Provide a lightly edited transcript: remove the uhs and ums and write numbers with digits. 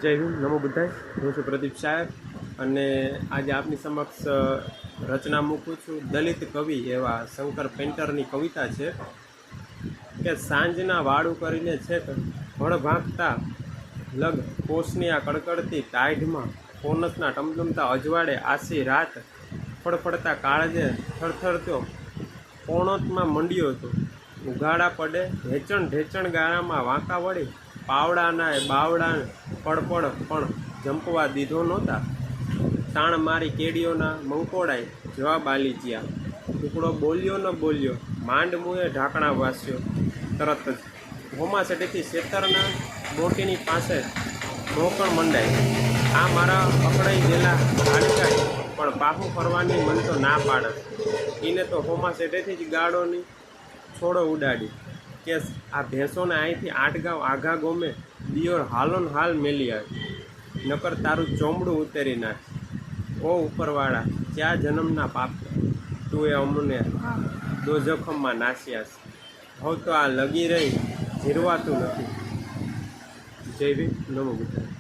જય હિન્દ, નમો બુદ્ધાય. હું છું પ્રદીપ સાહેબ અને આજે આપની સમક્ષ રચના મૂકું છું. દલિત કવિ એવા શંકર પેન્ટરની કવિતા છે કે સાંજના વાળું કરીને છેક ભળ ભાંગતા લગ પોષની આ કડકડતી ટાઢમાં ફોનસના ટમટમતા અજવાળે આસી રાત ફડફડતા કાળજે થરથરતો પોણોતમાં મંડ્યો હતો. ઉઘાડા પડે ઢેચણ ઢેચણ ગાળામાં વાંકા વળી પાવડાના બાવડાને પડપડ પણ જંપવા દીધો નહોતા. તાણ મારી કેડીઓના મંકોડાએ જવાબ આલી જ્યા. ટુકડો બોલ્યો ન બોલ્યો માંડ મુએ ઢાંકણા વાસ્યો. તરત જ હોમા સેટેથી શેતરના મોટીની પાસે ઢોકણ મંડાય. આ મારા પકડાઈ ગયેલા હાડકાય પણ પાહું ફરવાની મન તો ના પાડત. એને તો હોમા સેટેથી જ ગાળોની છોડો ઉડાડી કે આ ભેંસોને અહીંથી 8 ગાંવ આઘા ગોમે દિયોર હાલોન હાલ મેલી આવી. નકર તારું ચોમડું ઉતેરી નાખ. ઓ ઉપરવાળા, ક્યાં જન્મના પાપ તું એ અમને દોજખમમાં નાસ્યાસ. હવે તો આ લગી રહી જીરવાતું નથી. જય ભીમ, નમો બુદ્ધાય.